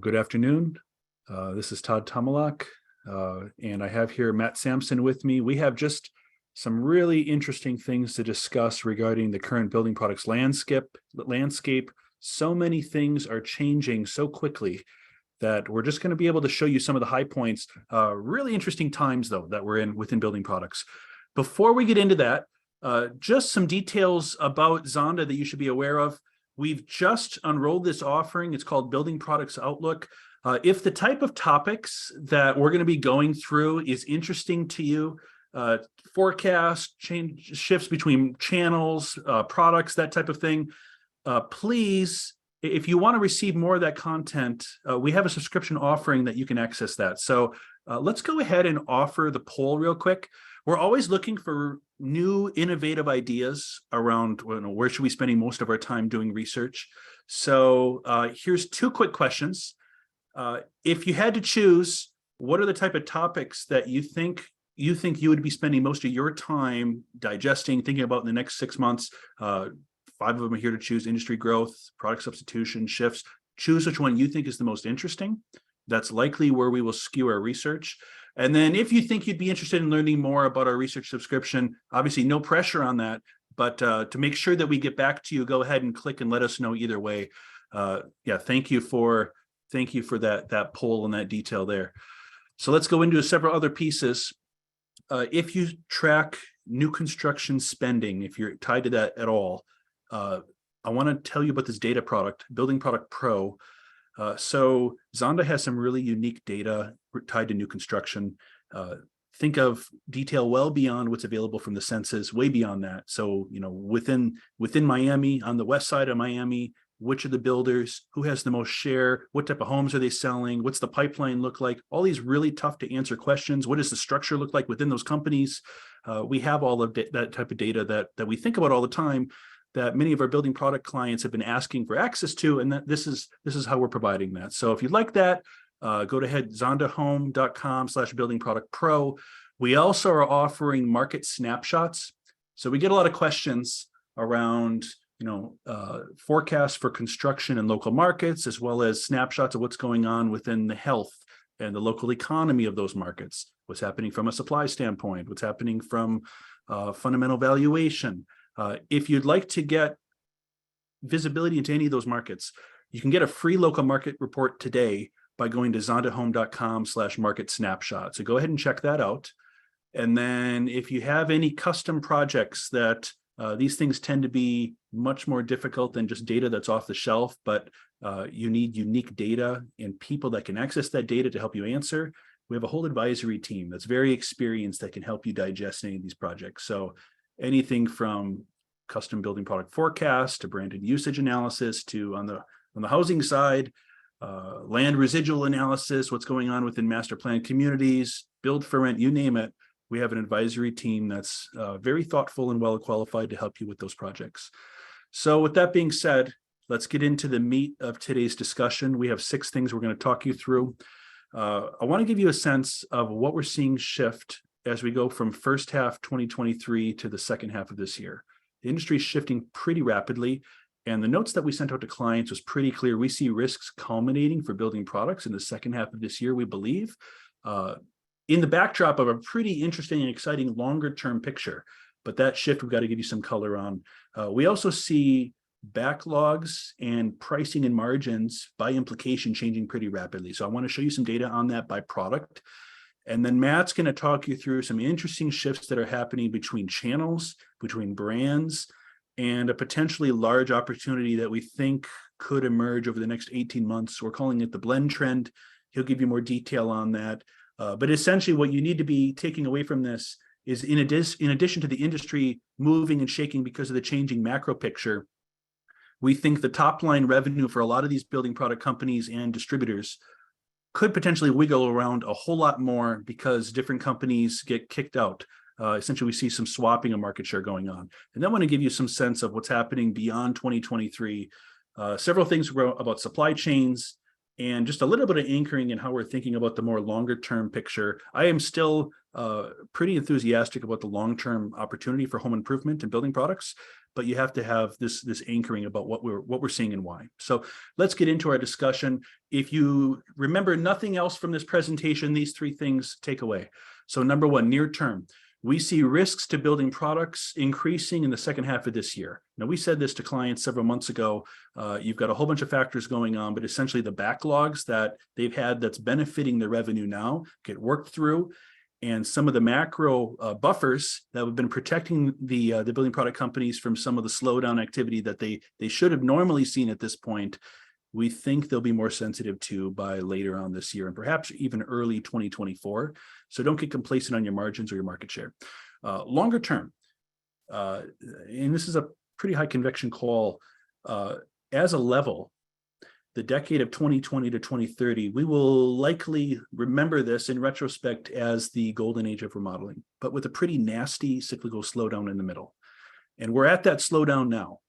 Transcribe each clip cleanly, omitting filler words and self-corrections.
Good afternoon. This is Todd Tomalak, and I have here Matt Samson with me. We have just some really interesting things to discuss regarding the current building products landscape. So many things are changing so quickly that we're just going to be able to show you some of the high points. Really interesting times, though, that we're in within building products. Before we get into that, just some details about Zonda that you should be aware of. We've just unrolled this offering. It's called Building Products Outlook. If the type of topics that we're going to be going through is interesting to you, forecast, change, shifts between channels, products, that type of thing, please, if you want to receive more of that content, we have a subscription offering that you can access that. So let's go ahead and offer the poll real quick. We're always looking for new innovative ideas around where should we be spending most of our time doing research. So here's two quick questions. If you had to choose, what are the type of topics that you think you would be spending most of your time digesting, thinking about in the next 6 months? 5 of them are here to choose: industry growth, product substitution, shifts. Choose which one you think is the most interesting. That's likely where we will skew our research. And then if you think you'd be interested in learning more about our research subscription, obviously no pressure on that, but to make sure that we get back to you, go ahead and click and let us know either way. Yeah, thank you for that poll and that detail there. So let's go into several other pieces. If you track new construction spending, if you're tied to that at all, I want to tell you about this data product, Building Product Pro. So Zonda has some really unique data tied to new construction. Think of detail well beyond what's available from the census, way beyond that. So, within Miami, on the west side of Miami, which are the builders, who has the most share, what type of homes are they selling, what's the pipeline look like, all these really tough to answer questions. What does the structure look like within those companies? We have all of that type of data that we think about all the time, that many of our building product clients have been asking for access to, and that this is how we're providing that. So if you'd like that, go to zondahome.com/buildingproductpro. We also are offering market snapshots. So we get a lot of questions around forecasts for construction in local markets, as well as snapshots of what's going on within the health and the local economy of those markets. What's happening from a supply standpoint, what's happening from fundamental valuation. If you'd like to get visibility into any of those markets, you can get a free local market report today by going to zondahome.com/market snapshot. So go ahead and check that out. And then if you have any custom projects that these things tend to be much more difficult than just data that's off the shelf, but you need unique data and people that can access that data to help you answer. We have a whole advisory team that's very experienced that can help you digest any of these projects. So anything from custom building product forecast to branded usage analysis to on the housing side, land residual analysis, what's going on within master plan communities, build for rent, you name it. We have an advisory team that's very thoughtful and well qualified to help you with those projects. So with that being said, let's get into the meat of today's discussion. We have 6 things we're going to talk you through. I want to give you a sense of what we're seeing shift as we go from first half 2023 to the second half of this year. The industry is shifting pretty rapidly, and the notes that we sent out to clients was pretty clear. We see risks culminating for building products in the second half of this year, we believe, in the backdrop of a pretty interesting and exciting longer-term picture. But that shift, we've got to give you some color on. We also see backlogs and pricing and margins by implication changing pretty rapidly. So I want to show you some data on that by product. And then Matt's going to talk you through some interesting shifts that are happening between channels, between brands, and a potentially large opportunity that we think could emerge over the next 18 months. We're calling it the blend trend. He'll give you more detail on that. But essentially what you need to be taking away from this is in addition to the industry moving and shaking because of the changing macro picture, we think the top line revenue for a lot of these building product companies and distributors could potentially wiggle around a whole lot more because different companies get kicked out. Essentially, we see some swapping of market share going on. And then I want to give you some sense of what's happening beyond 2023. Several things about supply chains, and just a little bit of anchoring in how we're thinking about the more longer term picture. I am still pretty enthusiastic about the long-term opportunity for home improvement and building products, but you have to have this anchoring about what we're seeing and why. So let's get into our discussion. If you remember nothing else from this presentation, these three things take away. So number one, near term. We see risks to building products increasing in the second half of this year. Now, we said this to clients several months ago. You've got a whole bunch of factors going on, but essentially the backlogs that they've had that's benefiting their revenue now get worked through. And some of the macro buffers that have been protecting the building product companies from some of the slowdown activity that they should have normally seen at this point, we think they'll be more sensitive to by later on this year and perhaps even early 2024. So don't get complacent on your margins or your market share. Longer term, and this is a pretty high conviction call, as a level, the decade of 2020 to 2030, we will likely remember this in retrospect as the golden age of remodeling, but with a pretty nasty cyclical slowdown in the middle. And we're at that slowdown now.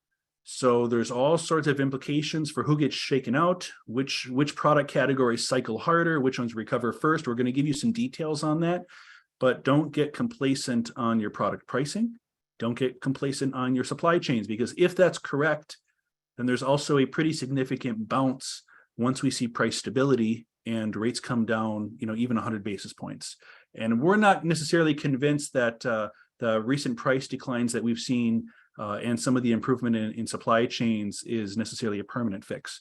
So there's all sorts of implications for who gets shaken out, which product categories cycle harder, which ones recover first. We're going to give you some details on that, but don't get complacent on your product pricing. Don't get complacent on your supply chains, because if that's correct, then there's also a pretty significant bounce once we see price stability and rates come down, even 100 basis points. And we're not necessarily convinced that the recent price declines that we've seen and some of the improvement in supply chains is necessarily a permanent fix.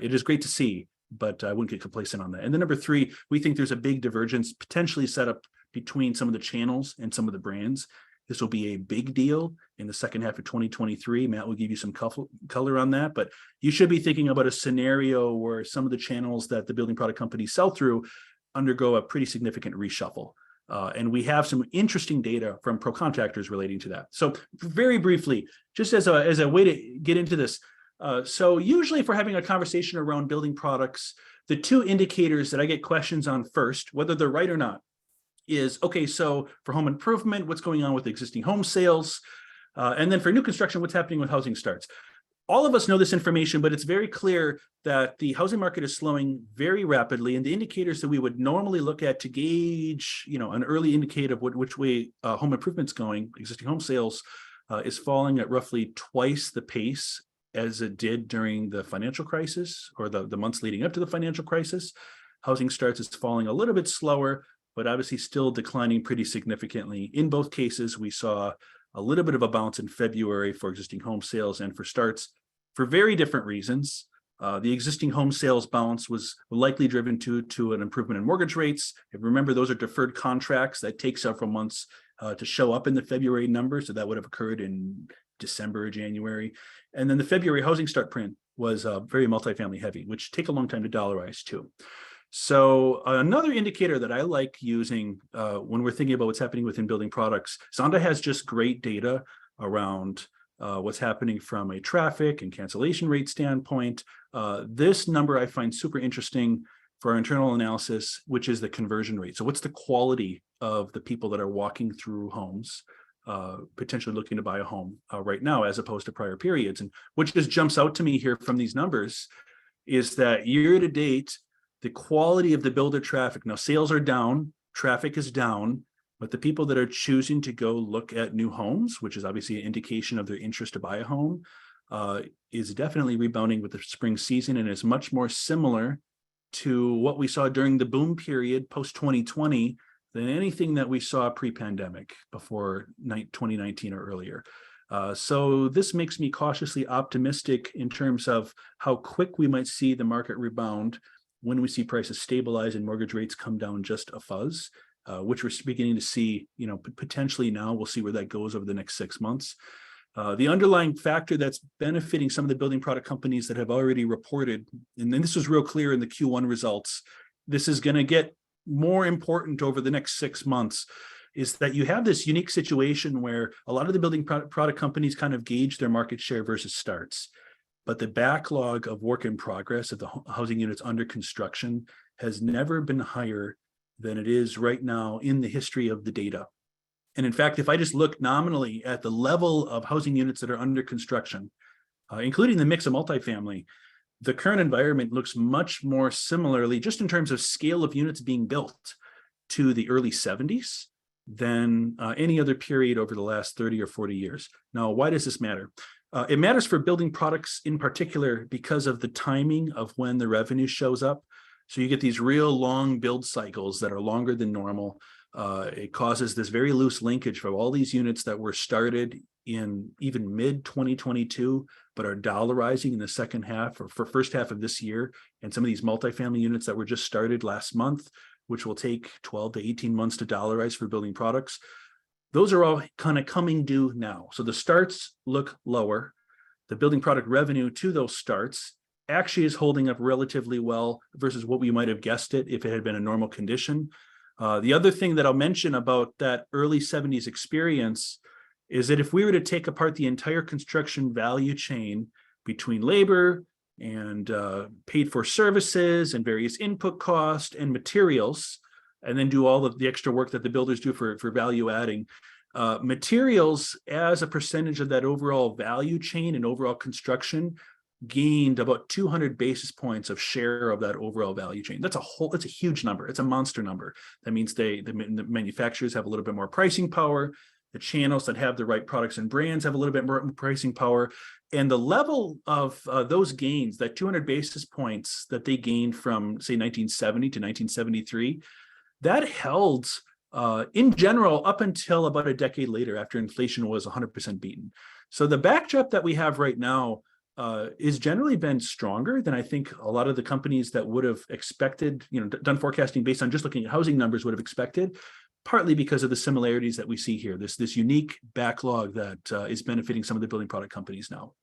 It is great to see, but I wouldn't get complacent on that. And then number three, we think there's a big divergence potentially set up between some of the channels and some of the brands. This will be a big deal in the second half of 2023. Matt will give you some color on that, but you should be thinking about a scenario where some of the channels that the building product companies sell through undergo a pretty significant reshuffle. And we have some interesting data from pro contractors relating to that. So very briefly, just as a way to get into this. So usually if we're having a conversation around building products, the two indicators that I get questions on first, whether they're right or not, is, okay, so for home improvement, what's going on with existing home sales? And then for new construction, what's happening with housing starts? All of us know this information, but it's very clear that the housing market is slowing very rapidly, and the indicators that we would normally look at to gauge, an early indicator of which way home improvement's going, existing home sales, is falling at roughly twice the pace as it did during the financial crisis or the months leading up to the financial crisis. Housing starts is falling a little bit slower, but obviously still declining pretty significantly. In both cases, we saw a little bit of a bounce in February for existing home sales and for starts for very different reasons. The existing home sales bounce was likely driven to an improvement in mortgage rates. If remember, those are deferred contracts that take several months to show up in the February numbers. So that would have occurred in December or January. And then the February housing start print was very multifamily heavy, which take a long time to dollarize too. So another indicator that I like using when we're thinking about what's happening within building products, Zonda has just great data around what's happening from a traffic and cancellation rate standpoint. This number I find super interesting for our internal analysis, which is the conversion rate. So what's the quality of the people that are walking through homes, potentially looking to buy a home right now, as opposed to prior periods? And what just jumps out to me here from these numbers is that year to date, the quality of the builder traffic, now sales are down, traffic is down, but the people that are choosing to go look at new homes, which is obviously an indication of their interest to buy a home, is definitely rebounding with the spring season and is much more similar to what we saw during the boom period post-2020 than anything that we saw pre-pandemic before 2019 or earlier. So this makes me cautiously optimistic in terms of how quick we might see the market rebound when we see prices stabilize and mortgage rates come down just a fuzz, which we're beginning to see, potentially now. We'll see where that goes over the next 6 months. The underlying factor that's benefiting some of the building product companies that have already reported, and then this was real clear in the Q1 results, this is going to get more important over the next 6 months, is that you have this unique situation where a lot of the building product companies kind of gauge their market share versus starts. But the backlog of work in progress of the housing units under construction has never been higher than it is right now in the history of the data. And in fact, if I just look nominally at the level of housing units that are under construction, including the mix of multifamily, the current environment looks much more similarly, just in terms of scale of units being built, to the early 70s than any other period over the last 30 or 40 years. Now, why does this matter? It matters for building products in particular because of the timing of when the revenue shows up. So you get these real long build cycles that are longer than normal. It causes this very loose linkage for all these units that were started in even mid 2022, but are dollarizing in the second half or for first half of this year. And some of these multifamily units that were just started last month, which will take 12 to 18 months to dollarize for building products. Those are all kind of coming due now. So the starts look lower. The building product revenue to those starts actually is holding up relatively well versus what we might have guessed it if it had been a normal condition. The other thing that I'll mention about that early 70s experience is that if we were to take apart the entire construction value chain between labor and paid for services and various input costs and materials, and then do all of the extra work that the builders do for value adding, materials as a percentage of that overall value chain and overall construction gained about 200 basis points of share of that overall value chain. That's a huge number. It's a monster number. That means the manufacturers have a little bit more pricing power. The channels that have the right products and brands have a little bit more pricing power. And the level of those gains, that 200 basis points that they gained from, say, 1970 to 1973, that held in general up until about a decade later, after inflation was 100% beaten. So the backdrop that we have right now is generally been stronger than I think a lot of the companies that would have expected, done forecasting based on just looking at housing numbers would have expected, partly because of the similarities that we see here, this unique backlog that is benefiting some of the building product companies now.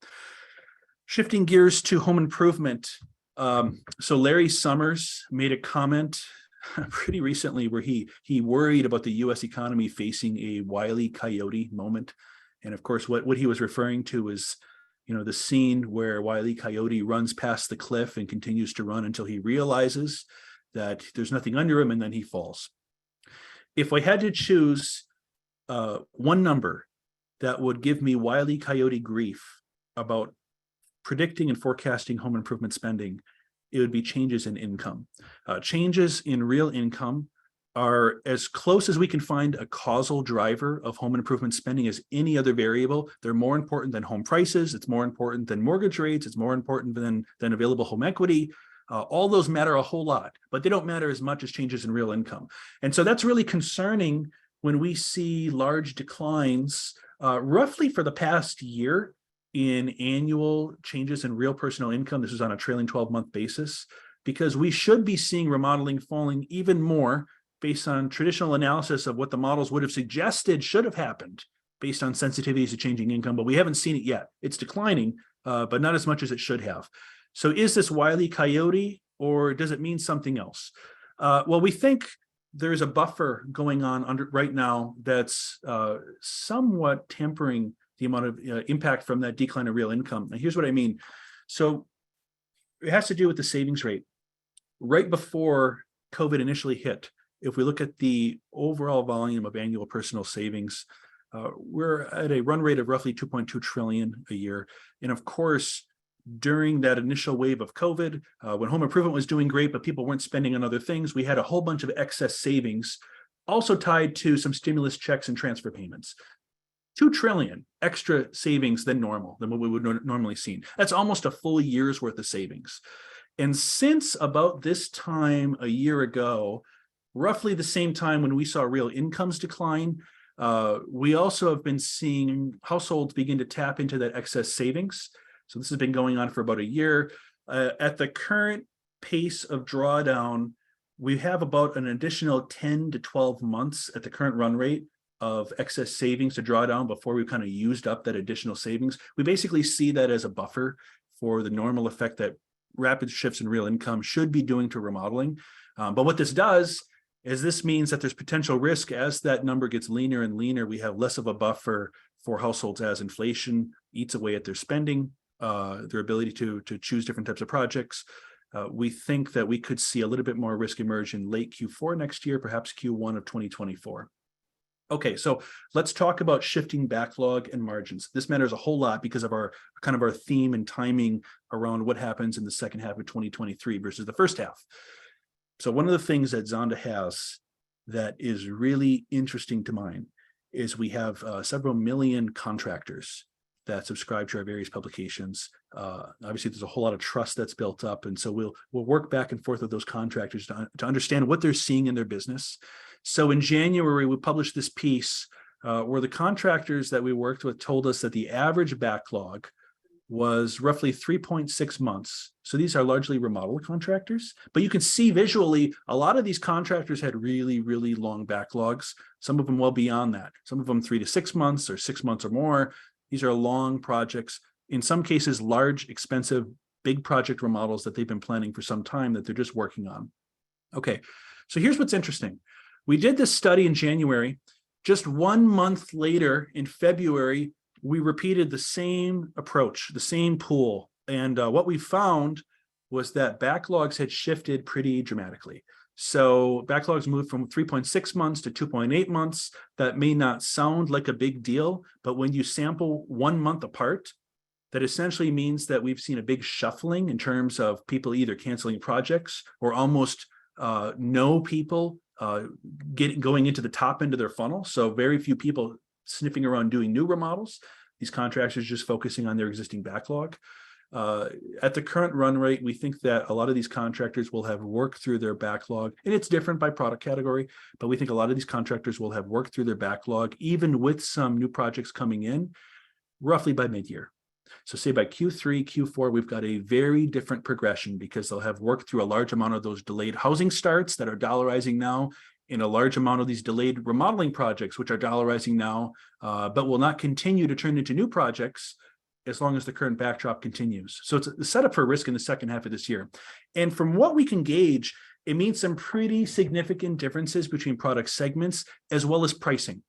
Shifting gears to home improvement. So Larry Summers made a comment pretty recently where he worried about the US economy facing a Wile E. Coyote moment. And of course, what he was referring to is, the scene where Wile E. Coyote runs past the cliff and continues to run until he realizes that there's nothing under him, and then he falls. If I had to choose one number that would give me Wile E. Coyote grief about predicting and forecasting home improvement spending, it would be changes in income. Changes in real income are as close as we can find a causal driver of home improvement spending as any other variable. They're more important than home prices. It's more important than mortgage rates. It's more important than available home equity. All those matter a whole lot, but they don't matter as much as changes in real income. And so that's really concerning when we see large declines roughly for the past year in annual changes in real personal income. This is on a trailing 12-month basis, because we should be seeing remodeling falling even more based on traditional analysis of what the models would have suggested should have happened based on sensitivities to changing income, but we haven't seen it yet. It's declining, but not as much as it should have. So is this Wile E. Coyote, or does it mean something else? Well, we think there's a buffer going on right now that's somewhat tempering the amount of impact from that decline of real income. And here's what I mean. So it has to do with the savings rate. Right before COVID initially hit, if we look at the overall volume of annual personal savings, we're at a run rate of roughly 2.2 trillion a year. And of course, during that initial wave of COVID, when home improvement was doing great, but people weren't spending on other things, we had a whole bunch of excess savings, also tied to some stimulus checks and transfer payments. 2 trillion extra savings than normal, than what we would normally see. That's almost a full year's worth of savings. And since about this time a year ago, roughly the same time when we saw real incomes decline, we also have been seeing households begin to tap into that excess savings. So this has been going on for about a year. At the current pace of drawdown, we have about an additional 10 to 12 months at the current run rate of excess savings to draw down before we've kind of used up that additional savings. We basically see that as a buffer for the normal effect that rapid shifts in real income should be doing to remodeling. But what this does is this means that there's potential risk as that number gets leaner and leaner. We have less of a buffer for households as inflation eats away at their spending, their ability to choose different types of projects. We think that we could see a little bit more risk emerge in late Q4 next year, perhaps Q1 of 2024. Okay, so let's talk about shifting backlog and margins. This matters a whole lot because of our kind of our theme and timing around what happens in the second half of 2023 versus the first half. So one of the things that Zonda has that is really interesting to mine is we have several million contractors that subscribe to our various publications. Obviously, there's a whole lot of trust that's built up, and so we'll work back and forth with those contractors to understand what they're seeing in their business. So in January, we published this piece where the contractors that we worked with told us that the average backlog was roughly 3.6 months. So these are largely remodel contractors, but you can see visually, a lot of these contractors had really, really long backlogs, some of them well beyond that, some of them 3 to 6 months or 6 months or more. These are long projects, in some cases, large, expensive, big project remodels that they've been planning for some time that they're just working on. Okay, so here's what's interesting. We did this study in January. Just 1 month later, in February, we repeated the same approach, the same pool. And what we found was that backlogs had shifted pretty dramatically. So backlogs moved from 3.6 months to 2.8 months. That may not sound like a big deal, but when you sample 1 month apart, that essentially means that we've seen a big shuffling in terms of people either canceling projects or almost no people going into the top end of their funnel. So very few people sniffing around doing new remodels. These contractors just focusing on their existing backlog. At the current run rate, we think that a lot of these contractors will have worked through their backlog, and it's different by product category, but we think a lot of these contractors will have worked through their backlog, even with some new projects coming in, roughly by mid-year. So say by Q3, Q4, we've got a very different progression because they'll have worked through a large amount of those delayed housing starts that are dollarizing now, in a large amount of these delayed remodeling projects, which are dollarizing now, but will not continue to turn into new projects as long as the current backdrop continues. So it's a setup for risk in the second half of this year. And from what we can gauge, it means some pretty significant differences between product segments as well as pricing.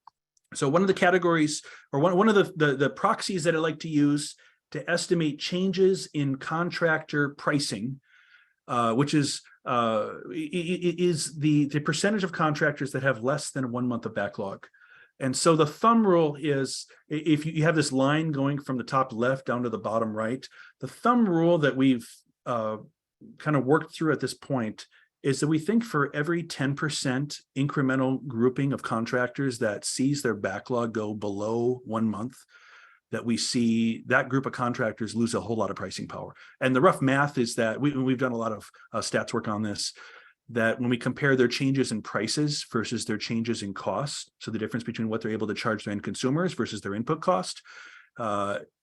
So one of the categories, or one of the proxies that I like to use to estimate changes in contractor pricing, which is the percentage of contractors that have less than 1 month of backlog. And so the thumb rule is, if you have this line going from the top left down to the bottom right, the thumb rule that we've kind of worked through at this point is that we think for every 10% incremental grouping of contractors that sees their backlog go below 1 month, that we see that group of contractors lose a whole lot of pricing power. And the rough math is that we've done a lot of stats work on this, that when we compare their changes in prices versus their changes in costs, so the difference between what they're able to charge their end consumers versus their input cost,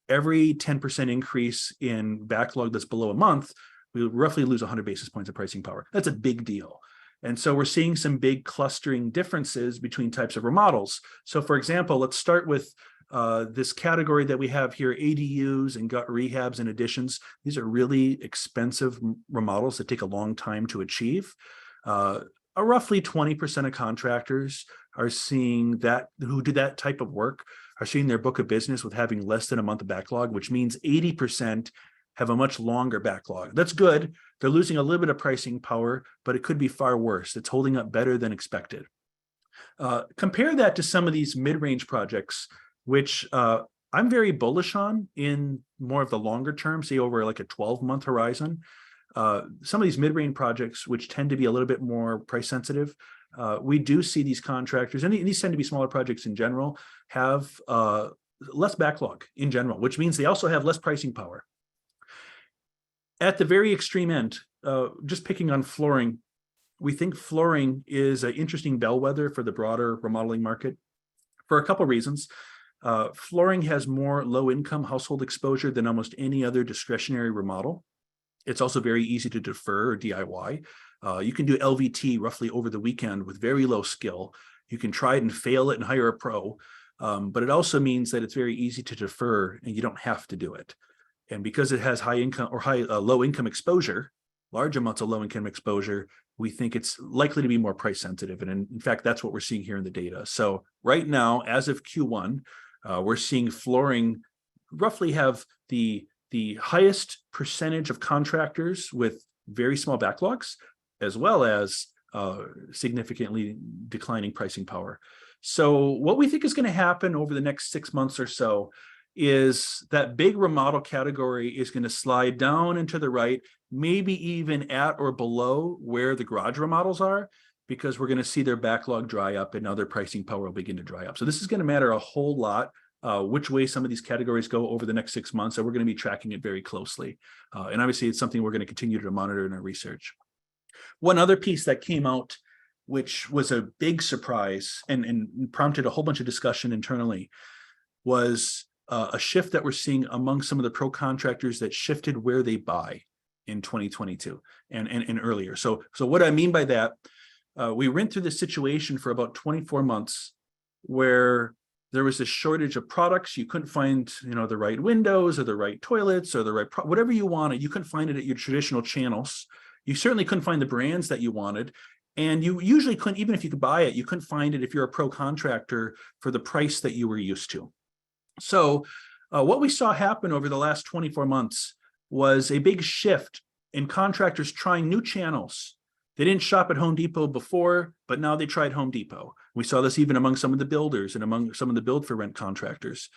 every 10% increase in backlog that's below a month, we roughly lose 100 basis points of pricing power. That's a big deal. And so we're seeing some big clustering differences between types of remodels. So for example, let's start with this category that we have here, ADUs and gut rehabs and additions. These are really expensive remodels that take a long time to achieve. Roughly 20% of contractors are seeing that, who do that type of work, are seeing their book of business with having less than a month of backlog, which means 80% have a much longer backlog. That's good. They're losing a little bit of pricing power, but it could be far worse. It's holding up better than expected. Compare that to some of these mid-range projects, which I'm very bullish on in more of the longer term, say over like a 12-month horizon. Some of these mid-range projects, which tend to be a little bit more price sensitive, we do see these contractors, and these tend to be smaller projects in general, have less backlog in general, which means they also have less pricing power. At the very extreme end, just picking on flooring, we think flooring is an interesting bellwether for the broader remodeling market for a couple of reasons. Flooring has more low-income household exposure than almost any other discretionary remodel. It's also very easy to defer or DIY. You can do LVT roughly over the weekend with very low skill. You can try it and fail it and hire a pro, but it also means that it's very easy to defer and you don't have to do it. And because it has high income or low income exposure, large amounts of low income exposure, we think it's likely to be more price sensitive. And in fact, that's what we're seeing here in the data. So right now, as of Q1, we're seeing flooring roughly have the highest percentage of contractors with very small backlogs, as well as significantly declining pricing power. So what we think is going to happen over the next 6 months or so is that big remodel category is going to slide down and to the right, maybe even at or below where the garage remodels are, because we're going to see their backlog dry up and now their pricing power will begin to dry up. So this is going to matter a whole lot, which way some of these categories go over the next 6 months. So we're going to be tracking it very closely. And obviously it's something we're going to continue to monitor in our research. One other piece that came out, which was a big surprise and prompted a whole bunch of discussion internally, was a shift that we're seeing among some of the pro contractors that shifted where they buy in 2022 and earlier. So what I mean by that, we went through this situation for about 24 months where there was a shortage of products. You couldn't find, the right windows or the right toilets or the right whatever you wanted. You couldn't find it at your traditional channels. You certainly couldn't find the brands that you wanted. And you usually couldn't, even if you could buy it, you couldn't find it if you're a pro contractor for the price that you were used to. So what we saw happen over the last 24 months was a big shift in contractors trying new channels. They didn't shop at Home Depot before, but now they tried Home Depot. We saw this even among some of the builders and among some of the build for rent contractors.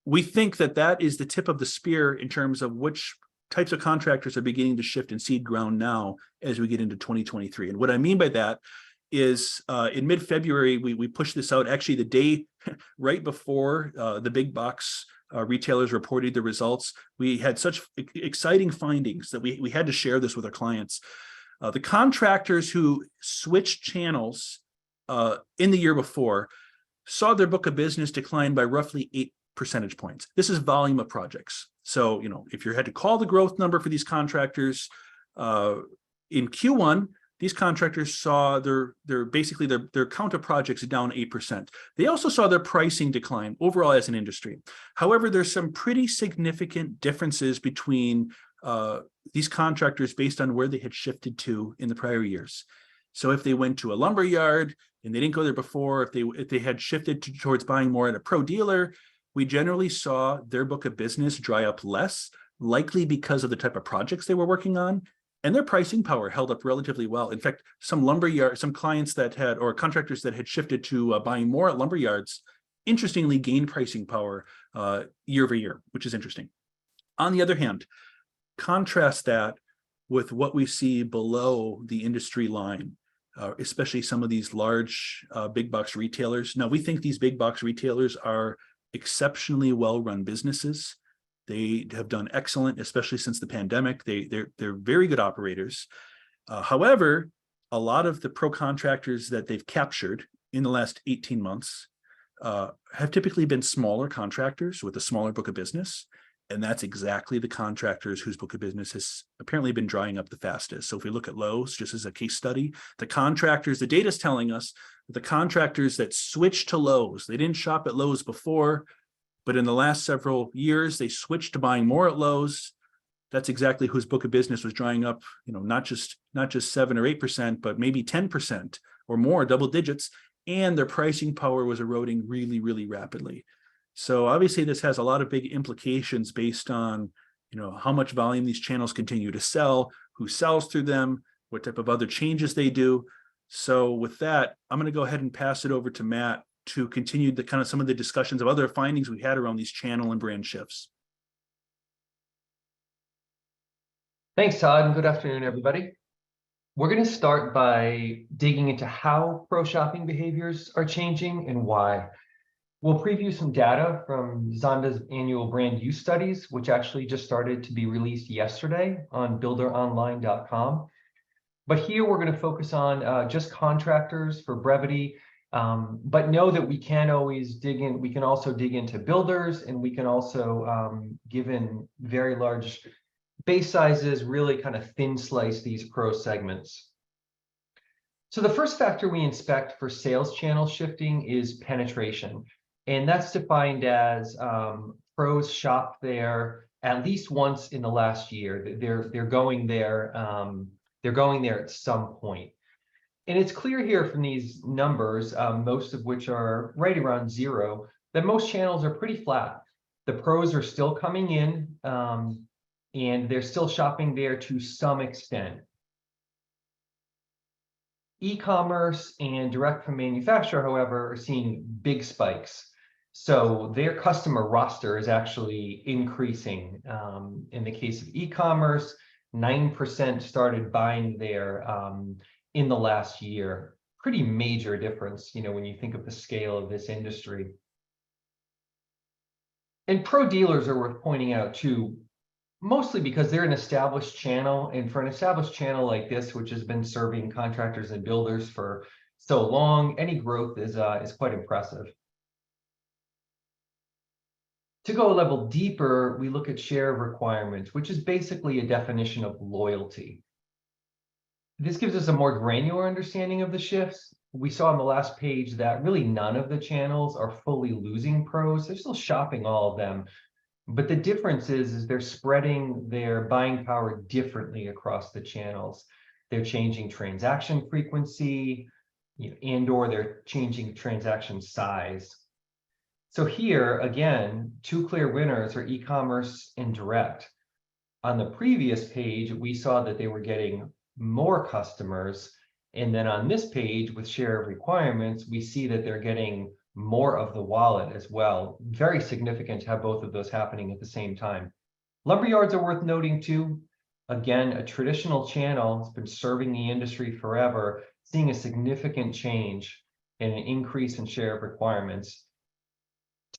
We think that is the tip of the spear in terms of which types of contractors are beginning to shift and seed ground now as we get into 2023. And what I mean by that is in mid-February, we pushed this out actually the day right before the big box retailers reported the results. We had such exciting findings that we had to share this with our clients. The contractors who switched channels in the year before saw their book of business decline by roughly 8 percentage points. This is volume of projects. So, if you had to call the growth number for these contractors in Q1, these contractors saw their count of projects down 8%. They also saw their pricing decline overall as an industry. However, there's some pretty significant differences between these contractors based on where they had shifted to in the prior years. So if they went to a lumber yard and they didn't go there before, if they had shifted towards buying more at a pro dealer, we generally saw their book of business dry up less, likely because of the type of projects they were working on, and their pricing power held up relatively well. In fact, some clients that had, or contractors that had shifted to buying more at lumber yards, interestingly gained pricing power year over year, which is interesting. On the other hand, contrast that with what we see below the industry line, especially some of these large big box retailers. Now, we think these big box retailers are exceptionally well-run businesses. They have done excellent, especially since the pandemic. They're very good operators. However, a lot of the pro contractors that they've captured in the last 18 months have typically been smaller contractors with a smaller book of business. And that's exactly the contractors whose book of business has apparently been drying up the fastest. So if we look at Lowe's, just as a case study, the data is telling us that the contractors that switched to Lowe's, they didn't shop at Lowe's before, but in the last several years, they switched to buying more at Lowe's. That's exactly whose book of business was drying up, not just 7 or 8%, but maybe 10% or more, double digits. And their pricing power was eroding really, really rapidly. So obviously this has a lot of big implications based on, how much volume these channels continue to sell, who sells through them, what type of other changes they do. So with that, I'm going to go ahead and pass it over to Matt to continue the kind of some of the discussions of other findings we had around these channel and brand shifts. Thanks, Todd, and good afternoon, everybody. We're going to start by digging into how pro shopping behaviors are changing and why. We'll preview some data from Zonda's annual brand use studies, which actually just started to be released yesterday on builderonline.com. But here we're going to focus on just contractors for brevity, but know that we can always dig in. We can also dig into builders, and we can also, given very large base sizes, really kind of thin slice these pro segments. So the first factor we inspect for sales channel shifting is penetration. And that's defined as pros shop there at least once in the last year. They're going there. They're going there at some point. And it's clear here from these numbers, most of which are right around 0, that most channels are pretty flat. The pros are still coming in, and they're still shopping there to some extent. E-commerce and direct from manufacturer, however, are seeing big spikes. So their customer roster is actually increasing. In the case of e-commerce, 9% started buying there in the last year. Pretty major difference, when you think of the scale of this industry. And pro dealers are worth pointing out too, mostly because they're an established channel. And for an established channel like this, which has been serving contractors and builders for so long, any growth is quite impressive. To go a level deeper, we look at share of requirements, which is basically a definition of loyalty. This gives us a more granular understanding of the shifts. We saw on the last page that really none of the channels are fully losing pros. They're still shopping all of them. But the difference is they're spreading their buying power differently across the channels. They're changing transaction frequency, and/or they're changing transaction size. So here, again, two clear winners are e-commerce and direct. On the previous page, we saw that they were getting more customers. And then on this page with share of requirements, we see that they're getting more of the wallet as well. Very significant to have both of those happening at the same time. Lumberyards are worth noting too. Again, a traditional channel has been serving the industry forever, seeing a significant change and an increase in share of requirements.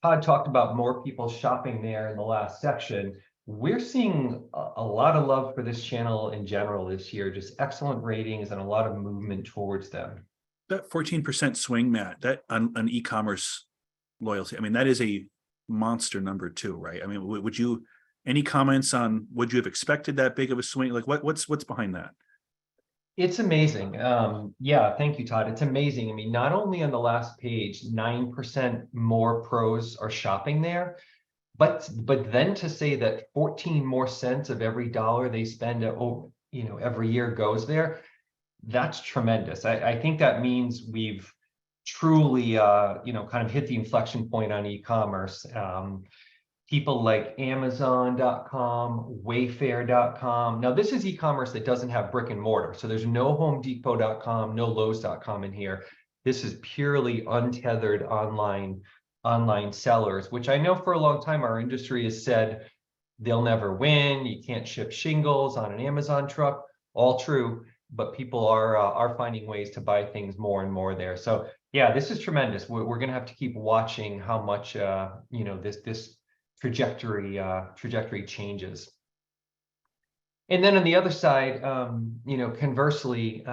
Todd talked about more people shopping there in the last section. We're seeing a lot of love for this channel in general this year, just excellent ratings and a lot of movement towards them. That 14% swing, Matt, that on e-commerce loyalty, I mean, that is a monster number too, right? I mean, would you, any comments on, would you have expected that big of a swing? Like what's behind that? It's amazing. Yeah, thank you, Todd. It's amazing. I mean, not only on the last page, 9% more pros are shopping there, but then to say that 14 more cents of every dollar they spend every year goes there, that's tremendous. I think that means we've truly kind of hit the inflection point on e-commerce. People like Amazon.com, Wayfair.com. Now, this is e-commerce that doesn't have brick and mortar. So there's no HomeDepot.com, no Lowe's.com in here. This is purely untethered online sellers, which I know for a long time our industry has said they'll never win. You can't ship shingles on an Amazon truck. All true, but people are finding ways to buy things more and more there. So yeah, this is tremendous. We're going to have to keep watching how much this trajectory changes. And then on the other side, conversely,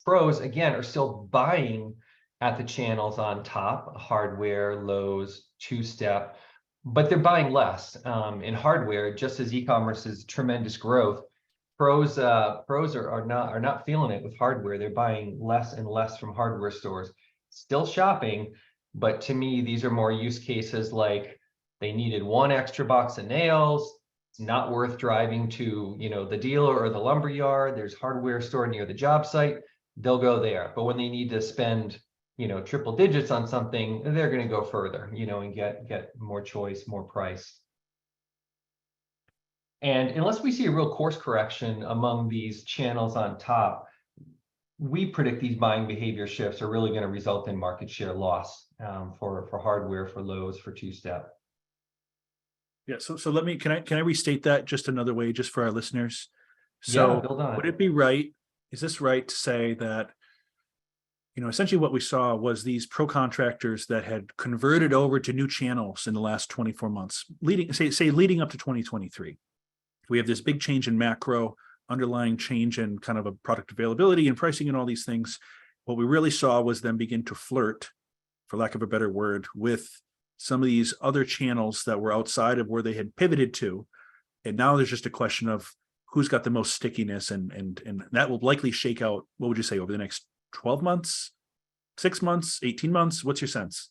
pros again are still buying at the channels on top, hardware, Lowe's, two-step, but they're buying less in hardware. Just as e-commerce's tremendous growth, pros are not feeling it with hardware. They're buying less and less from hardware stores. Still shopping, but to me, these are more use cases like they needed one extra box of nails. It's not worth driving to the dealer or the lumber yard. There's hardware store near the job site. They'll go there. But when they need to spend triple digits on something, they're going to go further, and get more choice, more price. And unless we see a real course correction among these channels on top, we predict these buying behavior shifts are really going to result in market share loss for hardware, for Lowe's, for two-step. Yeah. So let me, can I restate that just another way, just for our listeners? So build on it. Would it be right? Is this right to say that, essentially what we saw was these pro contractors that had converted over to new channels in the last 24 months, leading up to 2023. We have this big change in macro, underlying change in kind of a product availability and pricing and all these things. What we really saw was them begin to flirt, for lack of a better word, with some of these other channels that were outside of where they had pivoted to. And now there's just a question of who's got the most stickiness, and that will likely shake out, what would you say, over the next 12 months, 6 months, 18 months? What's your sense?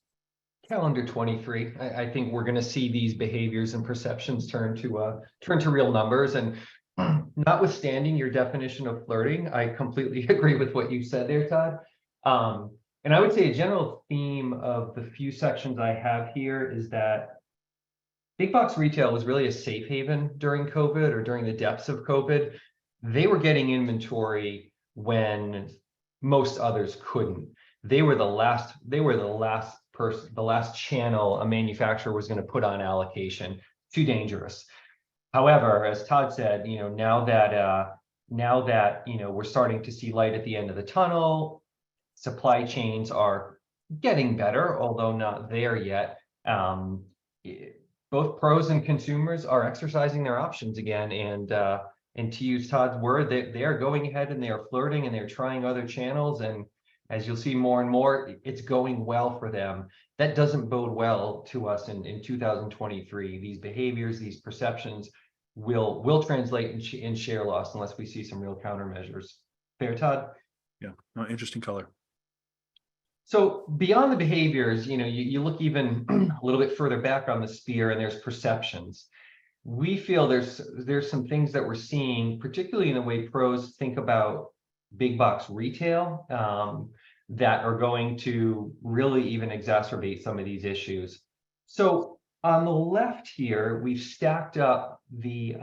Calendar 23. I think we're going to see these behaviors and perceptions turn to real numbers. And notwithstanding your definition of flirting, I completely agree with what you said there, Todd. And I would say a general theme of the few sections I have here is that big box retail was really a safe haven during COVID, or during the depths of COVID. They were getting inventory when most others couldn't. They were the last person, the last channel a manufacturer was going to put on allocation. Too dangerous. However, as Todd said, now that we're starting to see light at the end of the tunnel, supply chains are getting better, although not there yet. Both pros and consumers are exercising their options again, and to use Todd's word, they are going ahead and they are flirting and they're trying other channels. And as you'll see more and more, it's going well for them. That doesn't bode well to us in 2023. These behaviors, these perceptions will translate in share loss unless we see some real countermeasures. Fair, Todd? Yeah, no, interesting color. So beyond the behaviors, you look even a little bit further back on the spear, and there's perceptions. We feel there's some things that we're seeing, particularly in the way pros think about big box retail, that are going to really even exacerbate some of these issues. So on the left here, we've stacked up the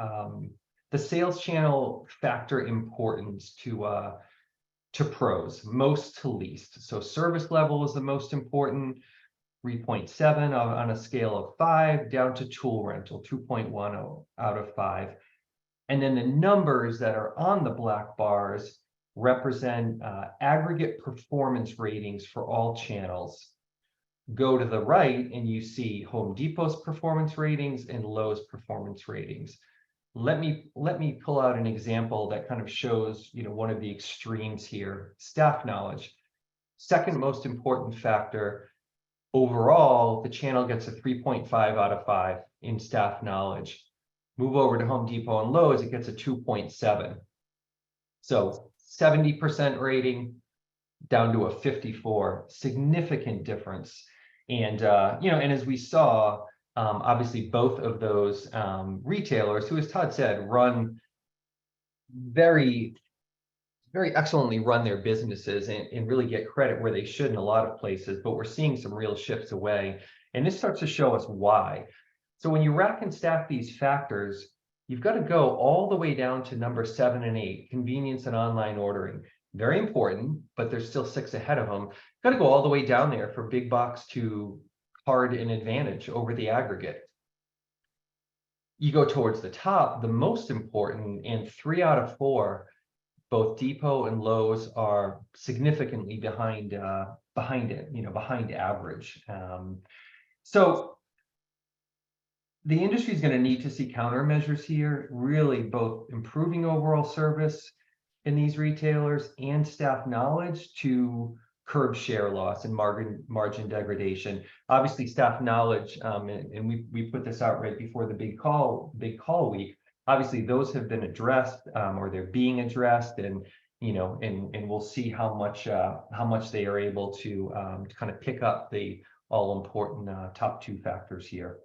sales channel factor importance to pros, most to least. So service level is the most important, 3.7 on a scale of 5, down to tool rental, 2.1 out of 5. And then the numbers that are on the black bars represent aggregate performance ratings for all channels. Go to the right and you see Home Depot's performance ratings and Lowe's performance ratings. Let me pull out an example that kind of shows, one of the extremes here. Staff knowledge, second most important factor. Overall, the channel gets a 3.5 out of 5 in staff knowledge. Move over to Home Depot and Lowe's, it gets a 2.7. So 70% rating down to a 54, significant difference. And and as we saw, obviously both of those retailers, who, as Todd said, run very, very excellently run their businesses and really get credit where they should in a lot of places, but we're seeing some real shifts away. And this starts to show us why. So when you rack and stack these factors, you've got to go all the way down to number 7 and 8, convenience and online ordering. Very important, but there's still 6 ahead of them. Got to go all the way down there for big box to card and advantage over the aggregate. You go towards the top, the most important, and 3 out of 4, both Depot and Lowe's are significantly behind it, behind average. So the industry is going to need to see countermeasures here, really both improving overall service in these retailers and staff knowledge to curb share loss and margin degradation. Obviously, staff knowledge, and we put this out right before the big call week. Obviously, those have been addressed, or they're being addressed, and and we'll see how much they are able to kind of pick up the all important top 2 factors here.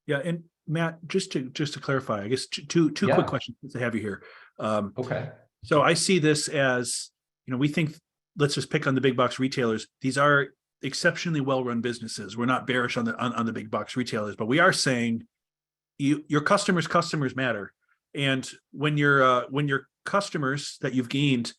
Yeah, and Matt, just to clarify, I guess two quick questions to have you here. Okay. So I see this as, we think, let's just pick on the big box retailers. These are exceptionally well-run businesses. We're not bearish on the big box retailers, but we are saying your customers matter. And when your customers that you've gained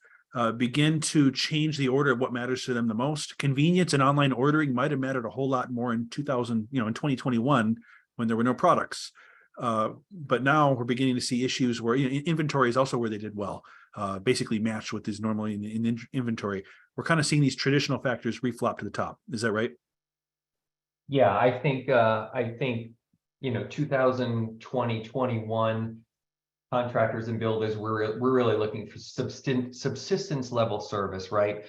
begin to change the order of what matters to them the most, convenience and online ordering might have mattered a whole lot more in 2021 when there were no products. But now we're beginning to see issues where inventory is also where they did well, basically matched what is normally in inventory. We're kind of seeing these traditional factors reflop to the top. Is that right? Yeah, I think 2020-21 contractors and builders, we're really looking for subsistence level service, right?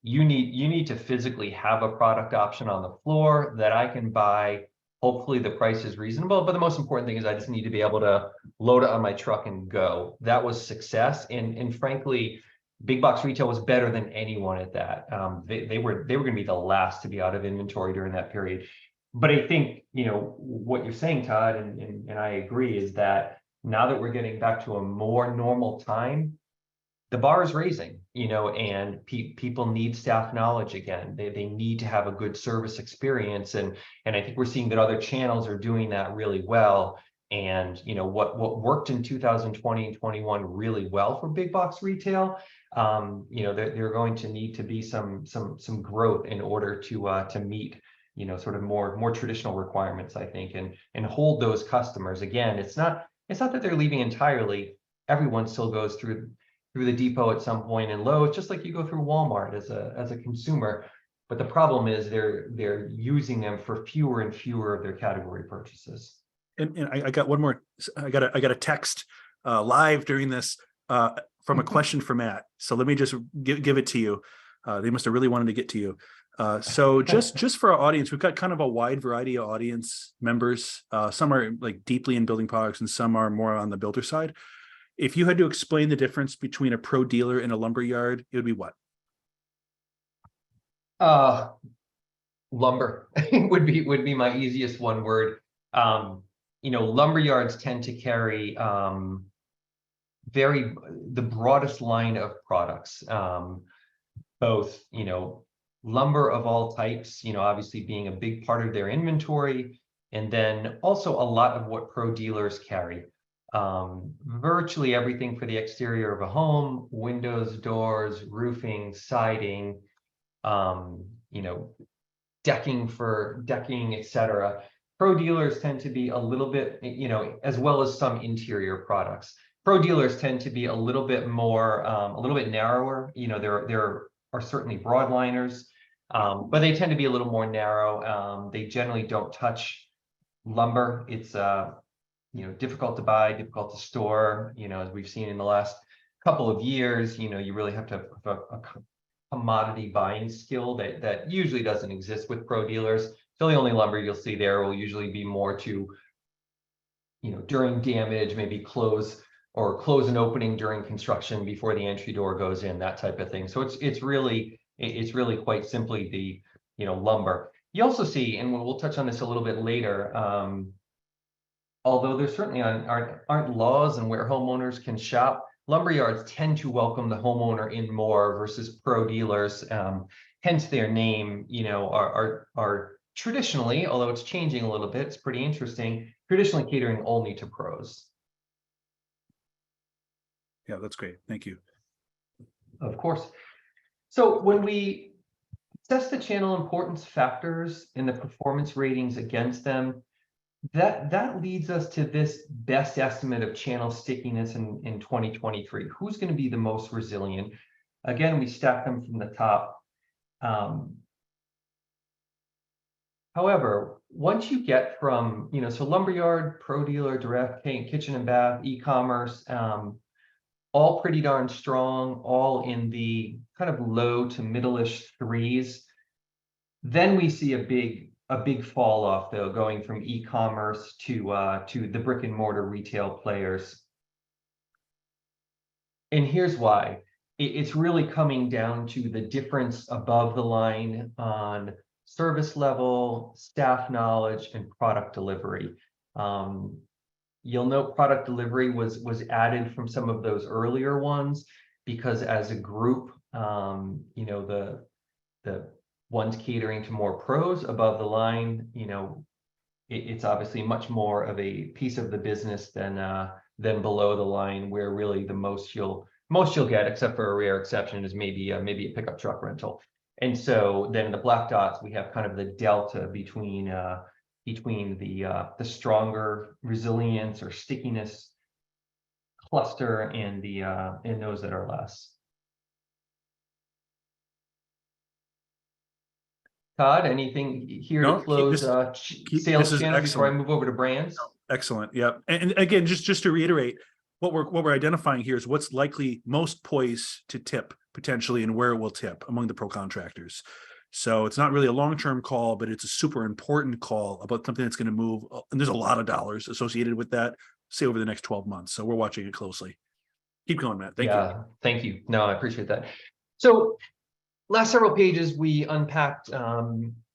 You need to physically have a product option on the floor that I can buy. Hopefully the price is reasonable, but the most important thing is I just need to be able to load it on my truck and go. That was success, and frankly, big box retail was better than anyone at that. They were going to be the last to be out of inventory during that period. But I think what you're saying, Todd, and I agree, is that now that we're getting back to a more normal time, the bar is raising, and people need staff knowledge again. They need to have a good service experience. And I think we're seeing that other channels are doing that really well. And what worked in 2020 and 21 really well for big box retail, there are going to need to be some growth in order to meet sort of more traditional requirements, I think, and hold those customers. Again, it's not that they're leaving entirely. Everyone still goes through the depot at some point, and Lowe's, just like you go through Walmart as a consumer. But the problem is they're using them for fewer and fewer of their category purchases. And I got one more. I got a text live during this from a question from Matt. So let me just give it to you. They must have really wanted to get to you. So just for our audience, we've got kind of a wide variety of audience members. Some are like deeply in building products, and some are more on the builder side. If you had to explain the difference between a pro dealer and a lumber yard, it would be what? Lumber would be my easiest one word. Lumber yards tend to carry the broadest line of products, both lumber of all types, obviously being a big part of their inventory, and then also a lot of what pro dealers carry. Virtually everything for the exterior of a home: windows, doors, roofing, siding, decking, etc. Pro dealers tend to be a little bit, as well as some interior products. Pro dealers tend to be a little bit more, a little bit narrower. There are certainly broadliners, but they tend to be a little more narrow. They generally don't touch lumber. It's difficult to buy, difficult to store. As we've seen in the last couple of years, you really have to have a commodity buying skill that usually doesn't exist with pro dealers. So the only lumber you'll see there will usually be more to, during damage, maybe close an opening during construction before the entry door goes in, that type of thing. So it's really quite simply the lumber. You also see, and we'll touch on this a little bit later, although there certainly aren't laws on where homeowners can shop, lumber yards tend to welcome the homeowner in more versus pro dealers. Hence their name, are traditionally, although it's changing a little bit, it's pretty interesting, traditionally catering only to pros. Yeah, that's great. Thank you. Of course. So when we assess the channel importance factors and the performance ratings against them, that leads us to this best estimate of channel stickiness in 2023. Who's going to be the most resilient? Again, we stack them from the top. However, once you get from, so lumberyard, pro dealer, direct, paint, kitchen and bath, e-commerce, all pretty darn strong, all in the kind of low to middle-ish threes. Then we see a big fall off, though, going from e-commerce to the brick and mortar retail players. And here's why. It's really coming down to the difference above the line on service level, staff knowledge, and product delivery. You'll note product delivery was added from some of those earlier ones because as a group, the ones catering to more pros above the line, it's obviously much more of a piece of the business than below the line, where really the most you'll get, except for a rare exception, is maybe a pickup truck rental. And so then in the black dots, we have kind of the delta between the stronger resilience or stickiness cluster and those that are less. Todd, anything here to close sales channels before I move over to brands? Excellent. Yeah. And again, just to reiterate, what we're identifying here is what's likely most poised to tip potentially and where it will tip among the pro contractors. So it's not really a long-term call, but it's a super important call about something that's going to move. And there's a lot of dollars associated with that, say over the next 12 months. So we're watching it closely. Keep going, Matt. Thank you. Thank you. No, I appreciate that. So last several pages, we unpacked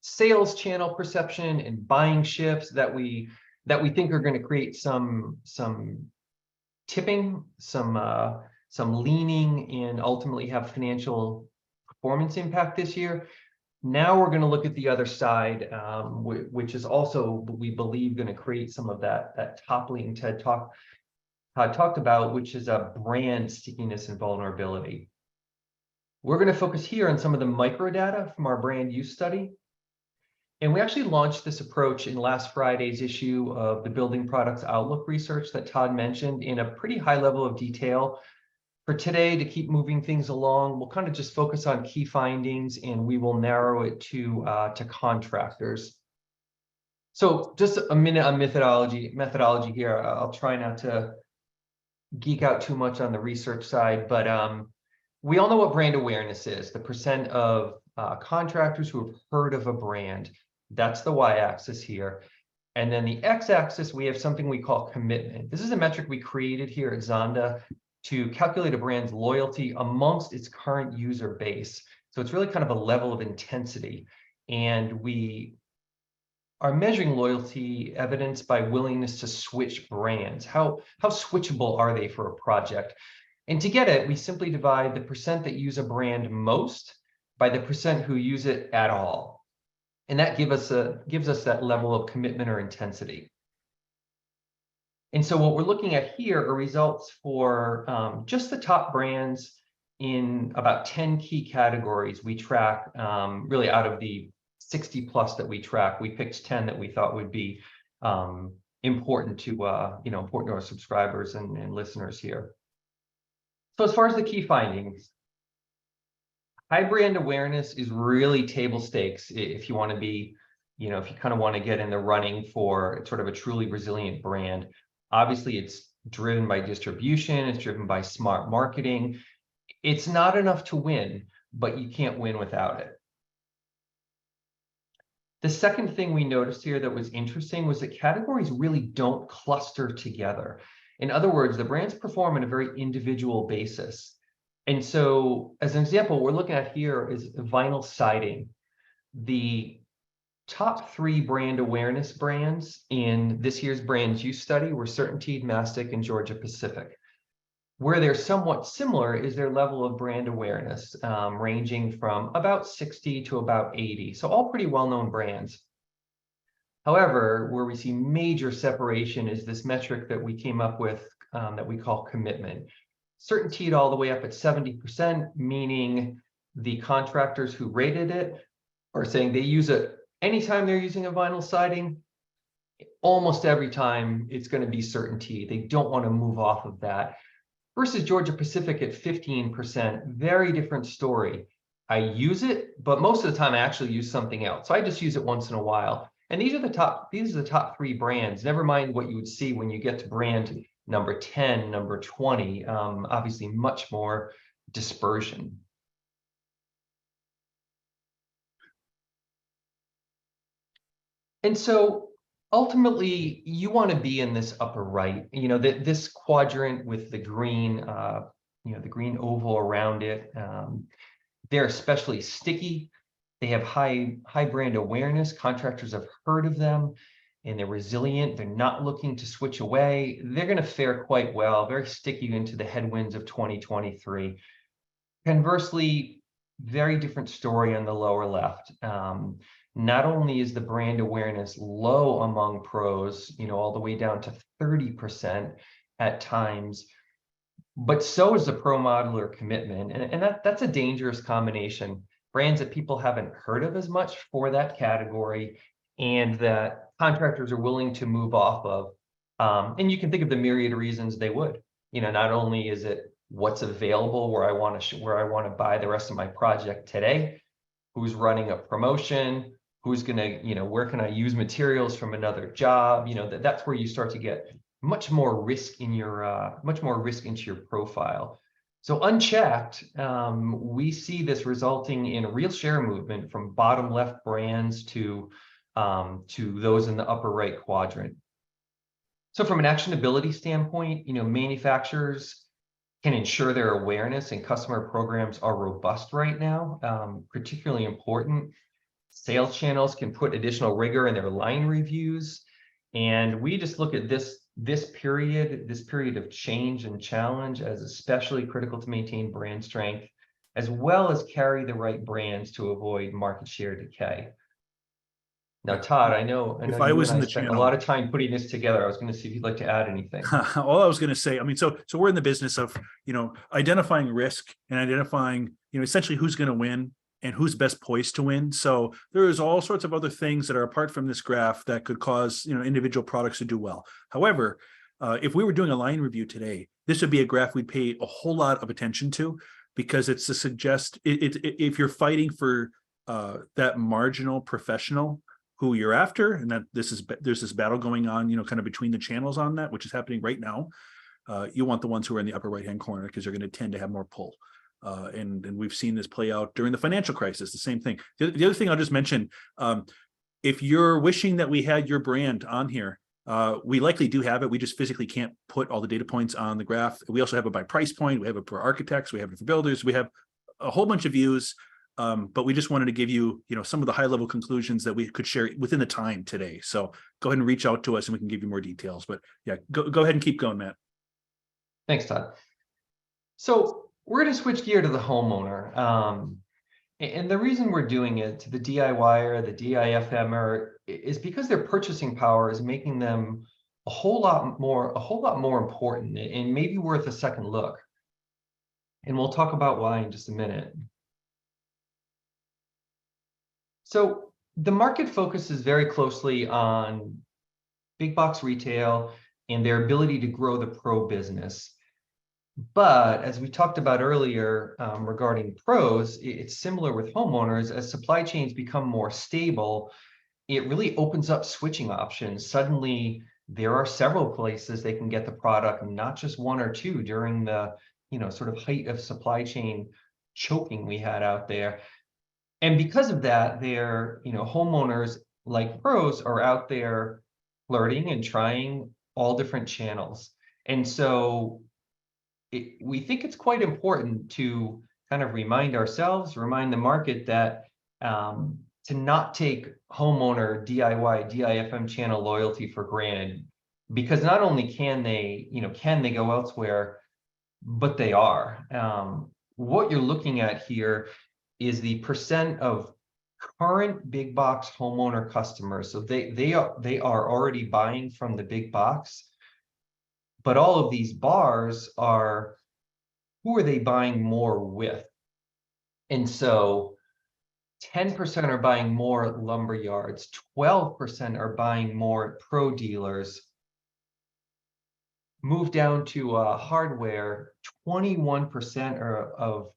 sales channel perception and buying shifts that we think are going to create some tipping, some leaning, and ultimately have financial performance impact this year. Now we're going to look at the other side, which is also, we believe, going to create some of that toppling Todd talked about, which is a brand stickiness and vulnerability. We're going to focus here on some of the micro data from our brand use study. And we actually launched this approach in last Friday's issue of the Building Products Outlook research that Todd mentioned in a pretty high level of detail. For today, to keep moving things along, we'll kind of just focus on key findings, and we will narrow it to contractors. So just a minute on methodology here. I'll try not to geek out too much on the research side, but we all know what brand awareness is, the percent of contractors who have heard of a brand. That's the y-axis here. And then the x-axis, we have something we call commitment. This is a metric we created here at Zonda to calculate a brand's loyalty amongst its current user base. So it's really kind of a level of intensity. And we are measuring loyalty evidence by willingness to switch brands. How switchable are they for a project? And to get it, we simply divide the percent that use a brand most by the percent who use it at all. And that gives us that level of commitment or intensity. And so what we're looking at here are results for just the top brands in about 10 key categories we track. Really, out of the 60 plus that we track, we picked 10 that we thought would be important to our subscribers and listeners here. So as far as the key findings, high brand awareness is really table stakes if you want to be, if you kind of want to get in the running for sort of a truly resilient brand. Obviously, it's driven by distribution, it's driven by smart marketing. It's not enough to win, but you can't win without it. The second thing we noticed here that was interesting was that categories really don't cluster together. In other words, the brands perform on a very individual basis. And so, as an example, what we're looking at here is vinyl siding. The top 3 brand awareness brands in this year's brand use study were CertainTeed, Mastic, and Georgia Pacific. Where they're somewhat similar is their level of brand awareness, ranging from about 60 to about 80. So all pretty well-known brands. However, where we see major separation is this metric that we came up with that we call commitment. CertainTeed all the way up at 70%, meaning the contractors who rated it are saying they use it anytime they're using a vinyl siding. Almost every time it's going to be CertainTeed. They don't want to move off of that. Versus Georgia Pacific at 15%, very different story. I use it, but most of the time I actually use something else. So I just use it once in a while. And these are the top 3 brands. Never mind what you would see when you get to brand number 10, number 20. Obviously, much more dispersion. And so ultimately, you want to be in this upper right. This quadrant with the green, the green oval around it. They're especially sticky. They have high brand awareness. Contractors have heard of them, and they're resilient. They're not looking to switch away. They're going to fare quite well, very sticky into the headwinds of 2023. Conversely, very different story on the lower left. Not only is the brand awareness low among pros, all the way down to 30% at times, but so is the pro modeler commitment. And that's a dangerous combination. Brands that people haven't heard of as much for that category and that contractors are willing to move off of. And you can think of the myriad of reasons they would. Not only is it what's available where I want to buy the rest of my project today, who's running a promotion, who's going to, where can I use materials from another job? That's where you start to get much more risk into your profile. So unchecked, we see this resulting in a real share movement from bottom left brands to those in the upper right quadrant. So from an actionability standpoint, manufacturers can ensure their awareness and customer programs are robust right now, particularly important. Sales channels can put additional rigor in their line reviews. And we just look at this period of change and challenge as especially critical to maintain brand strength as well as carry the right brands to avoid market share decay. Now, Todd, I know If I you was and in I the spent a channel, lot of time putting this together. I was going to see if you'd like to add anything. all I was going to say, I mean, so we're in the business of, identifying risk and identifying, essentially who's going to win and who's best poised to win. So there is all sorts of other things that are apart from this graph that could cause, individual products to do well. However, if we were doing a line review today, this would be a graph we'd pay a whole lot of attention to, because it's to suggest if you're fighting for that marginal professional who you're after, and that there's this battle going on, kind of between the channels on that, which is happening right now. You want the ones who are in the upper right-hand corner, because they're going to tend to have more pull. And we've seen this play out during the financial crisis, the same thing. The other thing I'll just mention, if you're wishing that we had your brand on here, we likely do have it. We just physically can't put all the data points on the graph. We also have it by price point. We have it for architects. We have it for builders. We have a whole bunch of views. But we just wanted to give you, some of the high level conclusions that we could share within the time today. So go ahead and reach out to us and we can give you more details. But yeah, go ahead and keep going, Matt. Thanks, Todd. So we're going to switch gear to the homeowner. And the reason we're doing it to the DIYer, the DIFMer, is because their purchasing power is making them a whole lot more important and maybe worth a second look. And we'll talk about why in just a minute. So the market focuses very closely on big box retail and their ability to grow the pro business. But as we talked about earlier regarding pros, it's similar with homeowners. As supply chains become more stable, it really opens up switching options. Suddenly, there are several places they can get the product, not just one or two during the sort of height of supply chain choking we had out there. And because of that, their homeowners like pros are out there flirting and trying all different channels. And so we think it's quite important to kind of remind ourselves, remind the market that to not take homeowner DIY, DIFM channel loyalty for granted, because not only can they go elsewhere, but they are. What you're looking at here is the percent of current big box homeowner customers. So they are already buying from the big box. But all of these bars are, who are they buying more with? And so 10% are buying more at lumber yards, 12% are buying more at pro dealers. Move down to hardware, 21%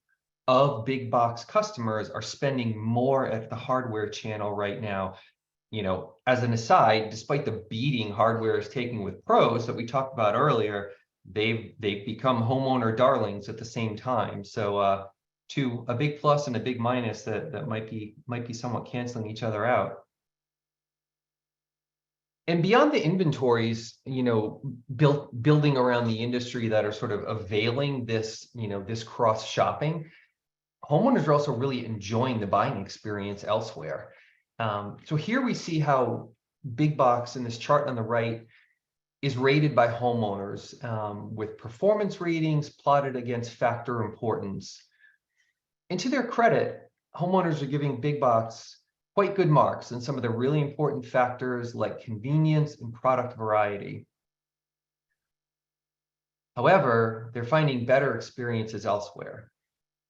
of big box customers are spending more at the hardware channel right now. As an aside, despite the beating hardware is taking with pros that we talked about earlier, they've become homeowner darlings at the same time. So to a big plus and a big minus that might be somewhat canceling each other out. And beyond the inventories, building around the industry that are sort of availing this, this cross shopping, homeowners are also really enjoying the buying experience elsewhere. So here we see how big box in this chart on the right is rated by homeowners with performance ratings plotted against factor importance. And to their credit, homeowners are giving big box quite good marks in some of the really important factors like convenience and product variety. However, they're finding better experiences elsewhere,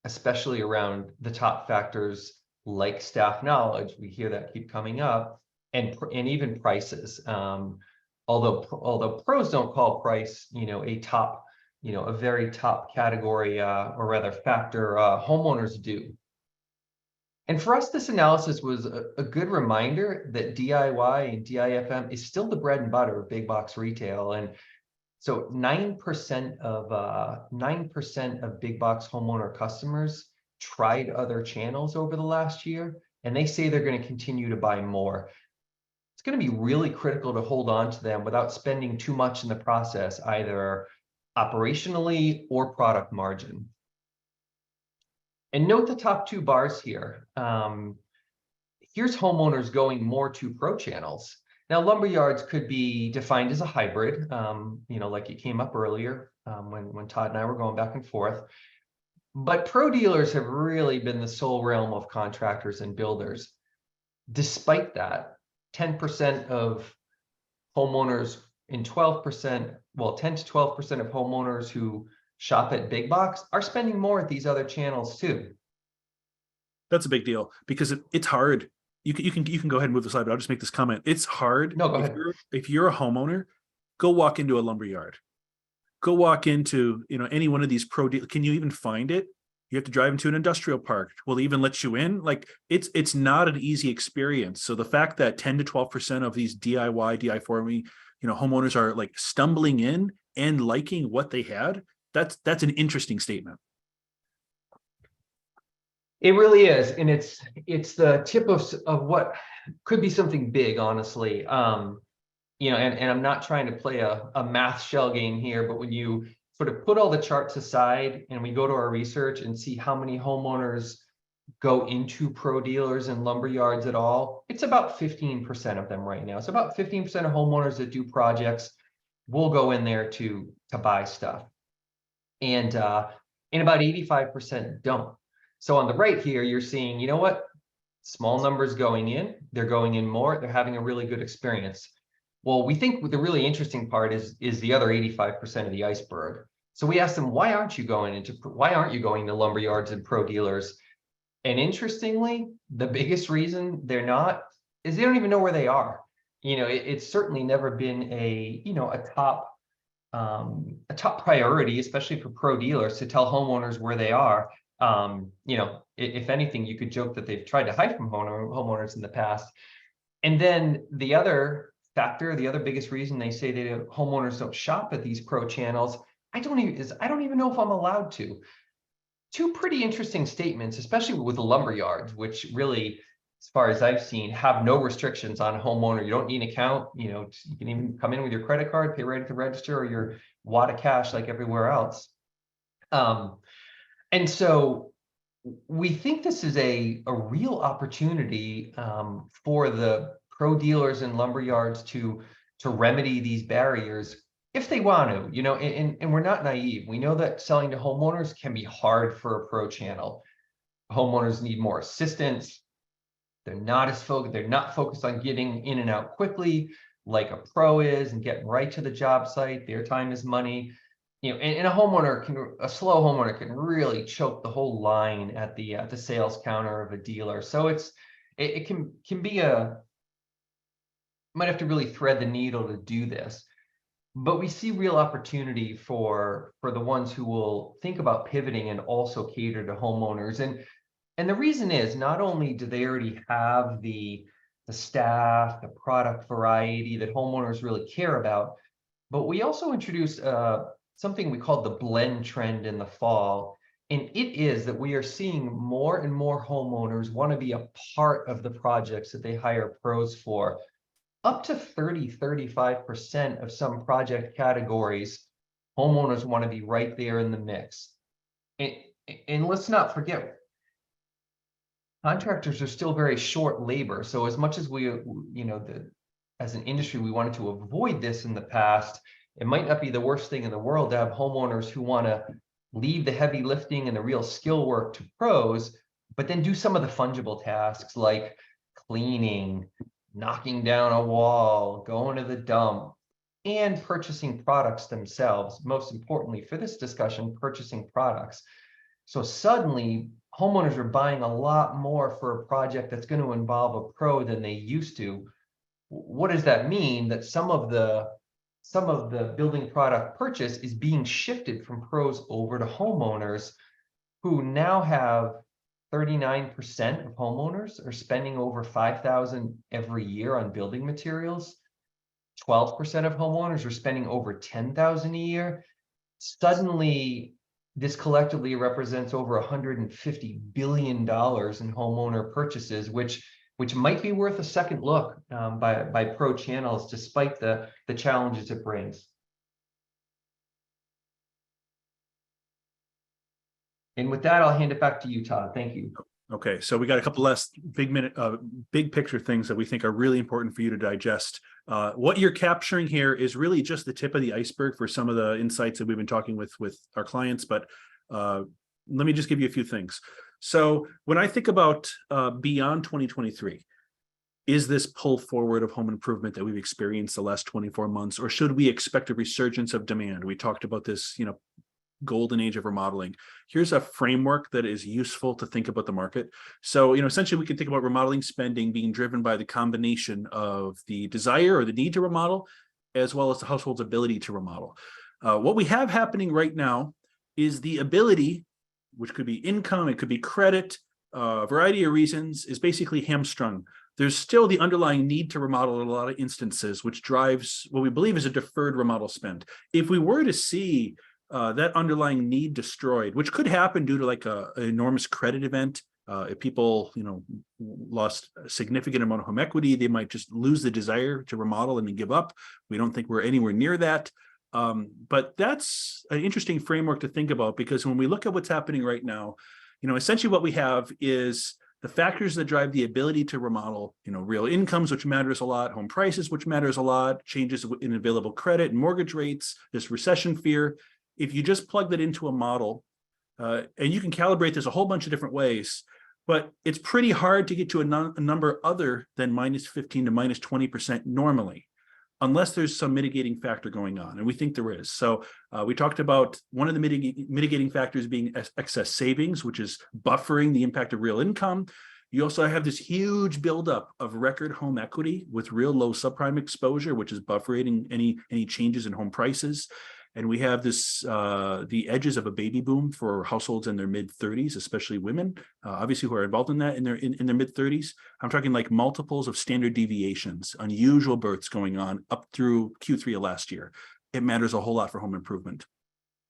especially around the top factors like staff knowledge. We hear that keep coming up, and even prices. Although pros don't call price, a top, a very top category or rather factor, homeowners do. And for us, this analysis was a good reminder that DIY and DIFM is still the bread and butter of big box retail. And so 9% of big box homeowner customers tried other channels over the last year, and they say they're going to continue to buy more. It's going to be really critical to hold on to them without spending too much in the process, either operationally or product margin. And note the top two bars here. Here's homeowners going more to pro channels. Now, lumberyards could be defined as a hybrid, like it came up earlier when Todd and I were going back and forth. But pro dealers have really been the sole realm of contractors and builders. Despite that, 10% of homeowners and 12%, well, 10 to 12% of homeowners who shop at big box are spending more at these other channels too. That's a big deal because it's hard. You can go ahead and move the slide, but I'll just make this comment. It's hard No, go if ahead. you're a homeowner, go walk into a lumber yard. Go walk into, any one of these pro deal. Can you even find it? You have to drive into an industrial park. Will they even let you in? Like it's not an easy experience. So the fact that 10 to 12% of these DIY, DI4, homeowners are like stumbling in and liking what they had, that's an interesting statement. It really is, and it's the tip of what could be something big, honestly. And I'm not trying to play a math shell game here, but when you sort of put all the charts aside and we go to our research and see how many homeowners go into pro dealers and lumber yards at all, it's about 15% of them right now. It's about 15% of homeowners that do projects will go in there to buy stuff, and about 85% don't. So on the right here, you're seeing, you know what? Small numbers going in, they're going in more, they're having a really good experience. Well, we think the really interesting part is the other 85% of the iceberg. So we asked them, why aren't you going to lumber yards and pro dealers? And interestingly, the biggest reason they're not is they don't even know where they are. It's certainly never been a top priority, especially for pro dealers, to tell homeowners where they are. If anything, you could joke that they've tried to hide from homeowners in the past. And then the other factor, the other biggest reason they say that homeowners don't shop at these pro channels, I don't even know if I'm allowed to. Two pretty interesting statements, especially with the lumber yards, which really, as far as I've seen, have no restrictions on homeowner. You don't need an account. You can even come in with your credit card, pay right at the register, or your wad of cash like everywhere else. And so we think this is a real opportunity for the pro dealers and lumber yards to remedy these barriers if they want to, and we're not naive. We know that selling to homeowners can be hard for a pro channel. Homeowners need more assistance. They're not focused on getting in and out quickly like a pro is and getting right to the job site. Their time is money. And a slow homeowner can really choke the whole line at the sales counter of a dealer. So it can be might have to really thread the needle to do this. But we see real opportunity for the ones who will think about pivoting and also cater to homeowners. And the reason is, not only do they already have the staff, the product variety that homeowners really care about, but we also introduced something we called the blend trend in the fall. And it is that we are seeing more and more homeowners want to be a part of the projects that they hire pros for. Up to 35% of some project categories, homeowners want to be right there in the mix. And let's not forget, contractors are still very short labor. So as much as as an industry, we wanted to avoid this in the past, it might not be the worst thing in the world to have homeowners who want to leave the heavy lifting and the real skill work to pros, but then do some of the fungible tasks like cleaning, knocking down a wall, going to the dump, and purchasing products themselves. Most importantly for this discussion, purchasing products. So suddenly, homeowners are buying a lot more for a project that's going to involve a pro than they used to. What does that mean? That some of the building product purchase is being shifted from pros over to homeowners, who now have 39% of homeowners are spending over $5,000 every year on building materials. 12% of homeowners are spending over $10,000 a year. Suddenly, this collectively represents over $150 billion in homeowner purchases, which might be worth a second look by pro channels, despite the challenges it brings. And with that, I'll hand it back to you, Todd. Thank you. Okay, so we got a couple less big picture things that we think are really important for you to digest. What you're capturing here is really just the tip of the iceberg for some of the insights that we've been talking with our clients. But let me just give you a few things. So when I think about beyond 2023, is this pull forward of home improvement that we've experienced the last 24 months, or should we expect a resurgence of demand? We talked about this, golden age of remodeling. Here's a framework that is useful to think about the market. So, essentially we can think about remodeling spending being driven by the combination of the desire or the need to remodel, as well as the household's ability to remodel. What we have happening right now is the ability, which could be income, it could be credit, a variety of reasons, is basically hamstrung. There's still the underlying need to remodel in a lot of instances, which drives what we believe is a deferred remodel spend. If we were to see that underlying need destroyed, which could happen due to like an enormous credit event, if people, lost a significant amount of home equity, they might just lose the desire to remodel and then give up. We don't think we're anywhere near that. But that's an interesting framework to think about, because when we look at what's happening right now, essentially what we have is the factors that drive the ability to remodel, real incomes, which matters a lot, home prices, which matters a lot, changes in available credit and mortgage rates, this recession fear. If you just plug that into a model, and you can calibrate this a whole bunch of different ways, but it's pretty hard to get to a number other than -15 to -20% normally, unless there's some mitigating factor going on, and we think there is. So we talked about one of the mitigating factors being excess savings, which is buffering the impact of real income. You also have this huge buildup of record home equity with real low subprime exposure, which is buffering any changes in home prices. And we have this, the edges of a baby boom for households in their mid-30s, especially women, obviously who are involved in that in their mid-30s. I'm talking like multiples of standard deviations, unusual births going on up through Q3 of last year. It matters a whole lot for home improvement.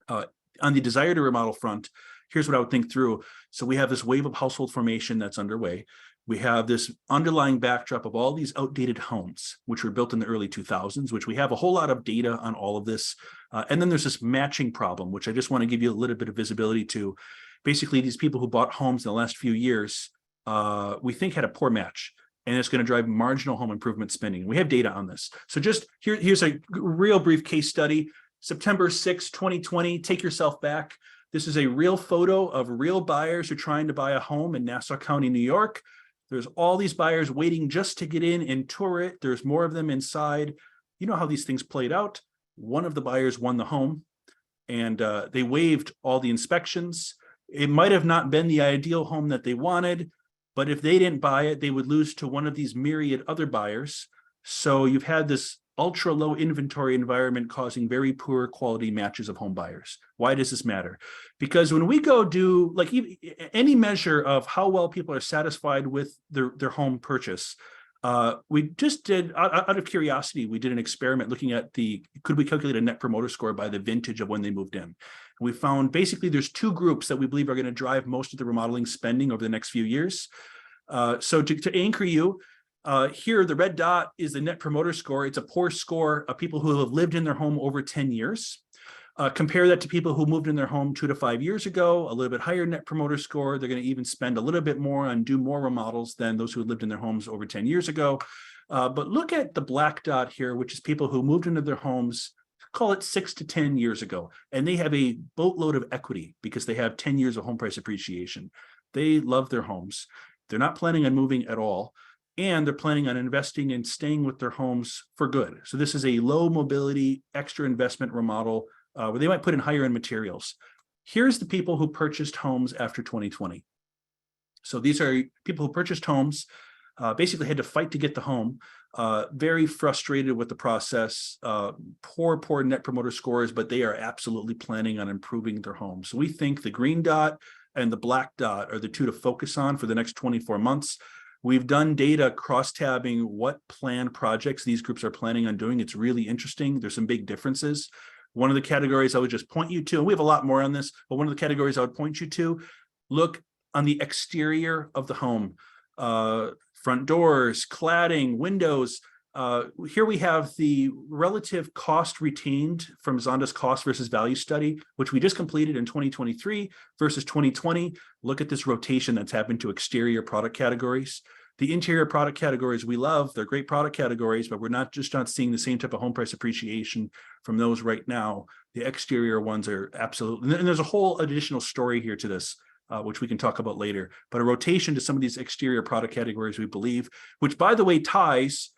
On the desire to remodel front, here's what I would think through. So we have this wave of household formation that's underway. We have this underlying backdrop of all these outdated homes, which were built in the early 2000s, which we have a whole lot of data on all of this. And then there's this matching problem, which I just want to give you a little bit of visibility to. Basically, these people who bought homes in the last few years, we think had a poor match, and it's going to drive marginal home improvement spending. We have data on this. So just here's a real brief case study. September 6, 2020, take yourself back. This is a real photo of real buyers who are trying to buy a home in Nassau County, New York. There's all these buyers waiting just to get in and tour it. There's more of them inside. You know how these things played out. One of the buyers won the home, and they waived all the inspections. It might have not been the ideal home that they wanted, but if they didn't buy it, they would lose to one of these myriad other buyers. So you've had this ultra low inventory environment causing very poor quality matches of home buyers. Why does this matter? Because when we go do like any measure of how well people are satisfied with their home purchase, we just did, out of curiosity, we did an experiment looking at could we calculate a net promoter score by the vintage of when they moved in? And we found basically there's two groups that we believe are going to drive most of the remodeling spending over the next few years. So to anchor you, here, the red dot is the net promoter score. It's a poor score of people who have lived in their home over 10 years. Compare that to people who moved in their home 2 to 5 years ago, a little bit higher net promoter score. They're going to even spend a little bit more and do more remodels than those who lived in their homes over 10 years ago. But look at the black dot here, which is people who moved into their homes, call it 6 to 10 years ago, and they have a boatload of equity because they have 10 years of home price appreciation. They love their homes. They're not planning on moving at all, and they're planning on investing and staying with their homes for good. So this is a low mobility, extra investment remodel where they might put in higher end materials. Here's the people who purchased homes after 2020. So these are people who purchased homes, basically had to fight to get the home, very frustrated with the process, poor net promoter scores, but they are absolutely planning on improving their homes. So we think the green dot and the black dot are the two to focus on for the next 24 months. We've done data cross-tabbing what planned projects these groups are planning on doing. It's really interesting. There's some big differences. One of the categories I would just point you to, and we have a lot more on this, but one of the categories I would point you to, look on the exterior of the home, front doors, cladding, windows. Here we have the relative cost retained from Zonda's cost versus value study, which we just completed in 2023 versus 2020. Look at this rotation that's happened to exterior product categories. The interior product categories we love, they're great product categories, but we're not seeing the same type of home price appreciation from those right now. The exterior ones are absolutely, and there's a whole additional story here to this, which we can talk about later, but a rotation to some of these exterior product categories, we believe, which by the way, ties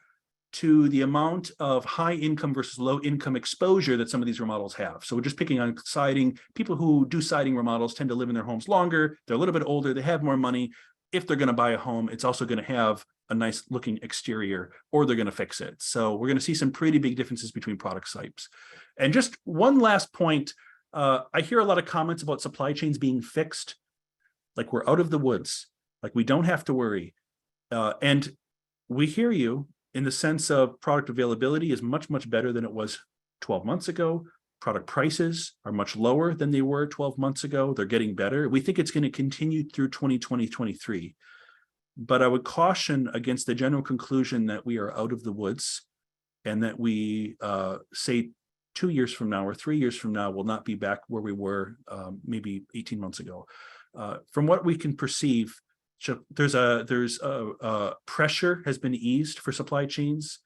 to the amount of high income versus low income exposure that some of these remodels have. So we're just picking on siding. People who do siding remodels tend to live in their homes longer. They're a little bit older. They have more money. If they're going to buy a home, it's also going to have a nice looking exterior, or they're going to fix it. So we're going to see some pretty big differences between product types. And just one last point, I hear a lot of comments about supply chains being fixed, like we're out of the woods, like we don't have to worry. And we hear you in the sense of product availability is much, much better than it was 12 months ago. Product prices are much lower than they were 12 months ago. They're getting better. We think it's going to continue through 2020-23. But I would caution against the general conclusion that we are out of the woods and that we say 2 years from now or 3 years from now will not be back where we were maybe 18 months ago. From what we can perceive, there's pressure has been eased for supply chains,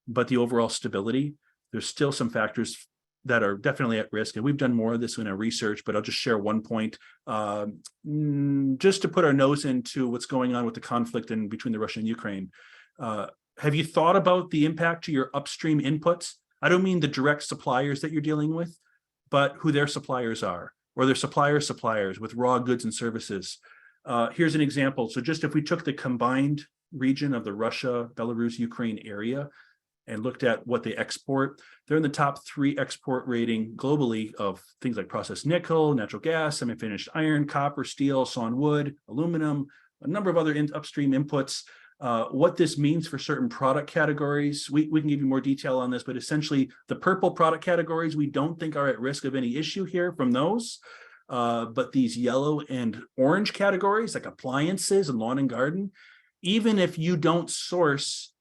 but the overall stability, there's still some factors that are definitely at risk. And we've done more of this in our research, but I'll just share one point, just to put our nose into what's going on with the conflict in between the Russia and Ukraine. Have you thought about the impact to your upstream inputs? I don't mean the direct suppliers that you're dealing with, but who their suppliers are, or their suppliers with raw goods and services. Here's an example. So just if we took the combined region of the Russia, Belarus, Ukraine area, and looked at what they export, they're in the top 3 export rating globally of things like processed nickel, natural gas, semi-finished iron, copper, steel, sawn wood, aluminum, a number of other upstream inputs. What this means for certain product categories, we can give you more detail on this, but essentially the purple product categories we don't think are at risk of any issue here from those. But these yellow and orange categories like appliances and lawn and garden, even if you don't source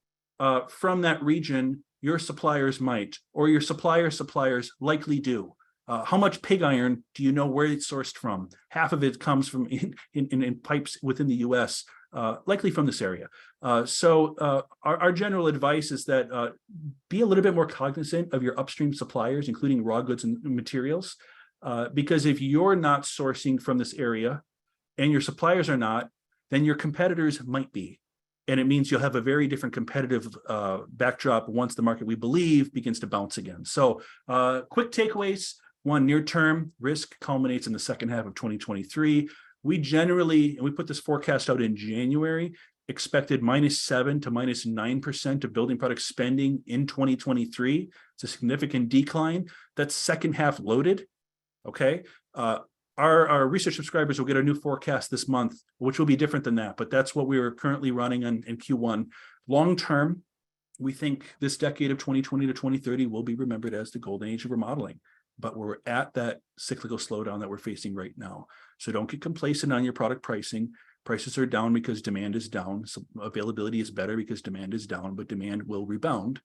from that region, your suppliers might, or your suppliers likely do. How much pig iron do you know where it's sourced from? Half of it comes from in pipes within the US, likely from this area. So our general advice is that be a little bit more cognizant of your upstream suppliers, including raw goods and materials, because if you're not sourcing from this area and your suppliers are not, then your competitors might be. And it means you'll have a very different competitive backdrop once the market, we believe, begins to bounce again. So quick takeaways. One, near term risk culminates in the second half of 2023. We generally, and we put this forecast out in January, expected -7% to -9% of building product spending in 2023. It's a significant decline. That's second half loaded. Okay. Our research subscribers will get a new forecast this month, which will be different than that, but that's what we are currently running in Q1. Long term, we think this decade of 2020 to 2030 will be remembered as the golden age of remodeling, but we're at that cyclical slowdown that we're facing right now. So don't get complacent on your product pricing. Prices are down because demand is down. So availability is better because demand is down, but demand will rebound.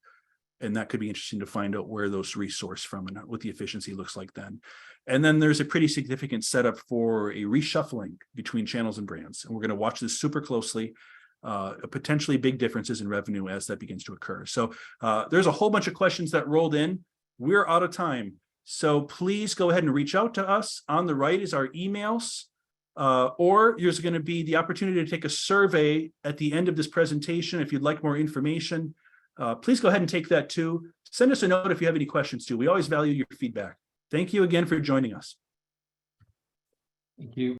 And that could be interesting to find out where those resource from and what the efficiency looks like then. And then there's a pretty significant setup for a reshuffling between channels and brands. And we're going to watch this super closely, potentially big differences in revenue as that begins to occur. So there's a whole bunch of questions that rolled in. We're out of time. So please go ahead and reach out to us. On the right is our emails, or there's going to be the opportunity to take a survey at the end of this presentation if you'd like more information. Please go ahead and take that too. Send us a note if you have any questions too. We always value your feedback. Thank you again for joining us. Thank you.